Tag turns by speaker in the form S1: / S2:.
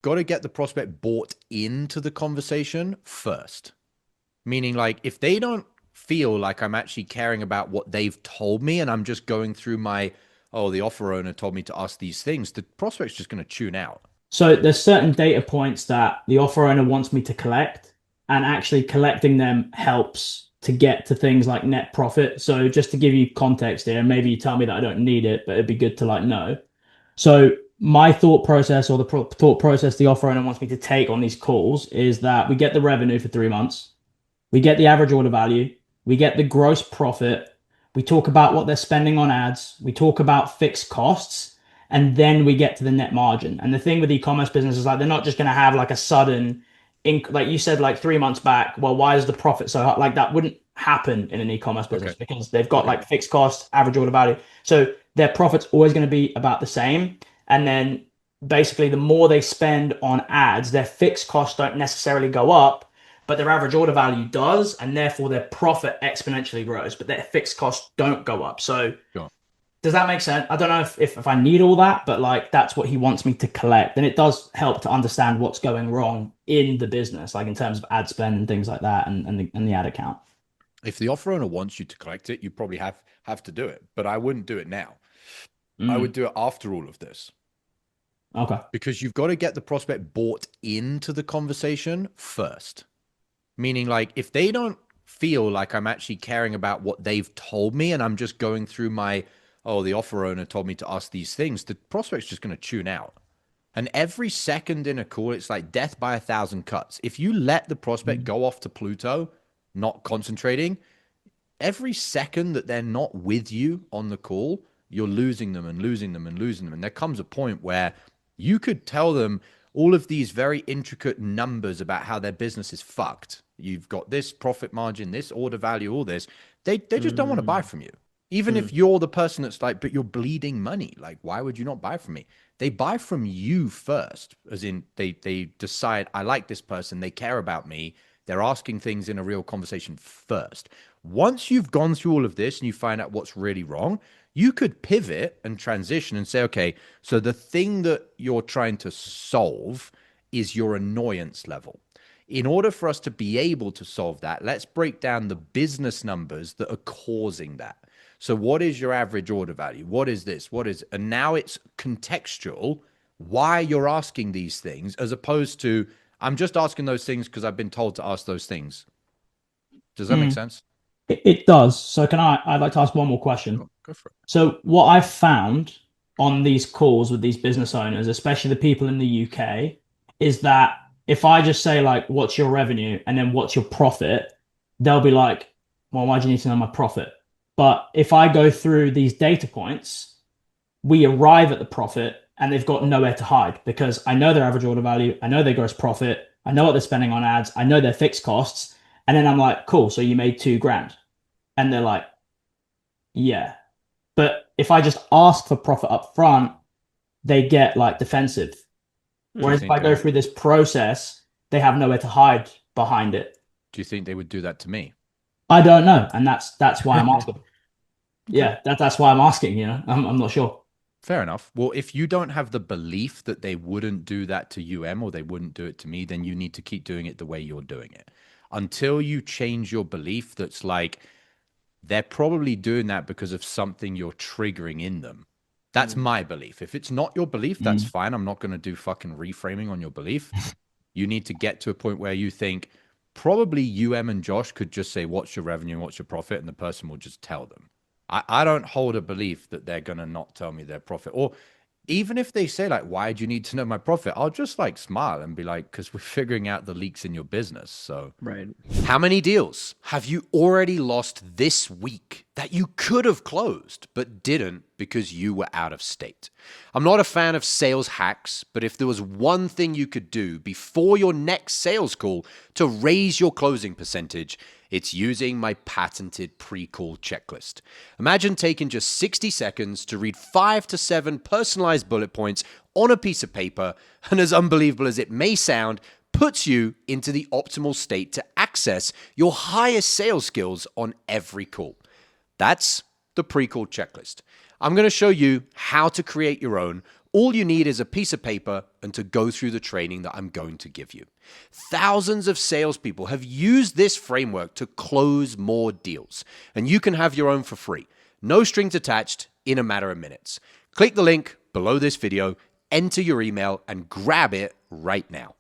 S1: got to get the prospect bought into the conversation first. Meaning, like, if they don't feel like I'm actually caring about what they've told me and I'm just going through my, oh, the offer owner told me to ask these things, the prospect's just going to tune out.
S2: So there's certain data points that the offer owner wants me to collect, and actually collecting them helps to get to things like net profit. So just to give you context here, maybe you tell me that I don't need it, but it'd be good to like know. So my thought process or the thought process the offer owner wants me to take on these calls is that we get the revenue for 3 months, we get the average order value, we get the gross profit, we talk about what they're spending on ads, we talk about fixed costs, and then we get to the net margin. And the thing with e-commerce business is like they're not just going to have like a sudden like you said like 3 months back, well, why is the profit so high? Like that wouldn't happen in an e-commerce business
S1: Okay.
S2: because they've got
S1: Okay.
S2: like fixed costs, average order value. So their profit's always going to be about the same. And then basically the more they spend on ads, their fixed costs don't necessarily go up, but their average order value does, and therefore their profit exponentially grows, but their fixed costs don't go up. So
S1: Sure.
S2: does that make sense? I don't know if I need all that, but like that's what he wants me to collect. And it does help to understand what's going wrong in the business, like in terms of ad spend and things like that, and the ad account.
S1: If the offer owner wants you to collect it, you probably have to do it. But I wouldn't do it now. I would
S2: Mm,
S1: do it after all of this
S2: okay.
S1: because you've got to get the prospect bought into the conversation first. Meaning, like, if they don't feel like I'm actually caring about what they've told me and I'm just going through my, oh, the offer owner told me to ask these things, the prospect's just going to tune out. And every second in a call, it's like death by 1,000 cuts. If you let the prospect
S2: Mm,
S1: go off to Pluto, not concentrating, every second that they're not with you on the call, you're losing them and losing them and losing them. And there comes a point where you could tell them all of these very intricate numbers about how their business is fucked. You've got this profit margin, this order value, all this. They just don't want to buy
S2: mm,
S1: from you. Even if
S2: mm,
S1: you're the person that's like, but you're bleeding money. Like, why would you not buy from me? They buy from you first, as in they decide, I like this person, they care about me. They're asking things in a real conversation first. Once you've gone through all of this and you find out what's really wrong, you could pivot and transition and say, okay, so the thing that you're trying to solve is your annoyance level. In order for us to be able to solve that, let's break down the business numbers that are causing that. So, what is your average order value? What is this? What is, and now it's contextual why you're asking these things as opposed to, I'm just asking those things because I've been told to ask those things. Does that make
S2: mm.
S1: sense?
S2: It does. So I'd like to ask one more question.
S1: Go for it.
S2: So what I've found on these calls with these business owners, especially the people in the UK, is that if I just say like, what's your revenue and then what's your profit, they'll be like, well, why do you need to know my profit? But if I go through these data points, we arrive at the profit and they've got nowhere to hide because I know their average order value, I know their gross profit, I know what they're spending on ads, I know their fixed costs. And then I'm like, cool, so you made 2 grand. And they're like, yeah. But if I just ask for profit up front, they get like defensive.
S1: Do you
S2: Whereas if
S1: think
S2: I
S1: they
S2: go
S1: would?
S2: through this process, they have nowhere to hide behind it.
S1: Do you think they would do that to me?
S2: I don't know, and that's why I'm asking.
S1: Okay.
S2: Yeah, that's why I'm asking. I'm not sure.
S1: Fair enough. Well, if you don't have the belief that they wouldn't do that to or they wouldn't do it to me, then you need to keep doing it the way you're doing it. Until you change your belief that's like, they're probably doing that because of something you're triggering in them. That's
S2: Mm,
S1: my belief. If it's not your belief, that's
S2: mm,
S1: fine. I'm not going to do fucking reframing on your belief. You need to get to a point where you think probably and Josh could just say, what's your revenue and what's your profit? And the person will just tell them. I don't hold a belief that they're going to not tell me their profit. Or even if they say, like, why do you need to know my profit? I'll just like smile and be like, because we're figuring out the leaks in your business. So
S2: right.
S1: how many deals have you already lost this week that you could have closed but didn't because you were out of state? I'm not a fan of sales hacks, but if there was one thing you could do before your next sales call to raise your closing percentage, it's using my patented pre-call checklist. Imagine taking just 60 seconds to read 5 to 7 personalized bullet points on a piece of paper, and as unbelievable as it may sound, puts you into the optimal state to access your highest sales skills on every call. That's the pre-call checklist. I'm going to show you how to create your own, All you need is a piece of paper and to go through the training that I'm going to give you. Thousands of salespeople have used this framework to close more deals, and you can have your own for free. No strings attached, in a matter of minutes. Click the link below this video, enter your email, and grab it right now.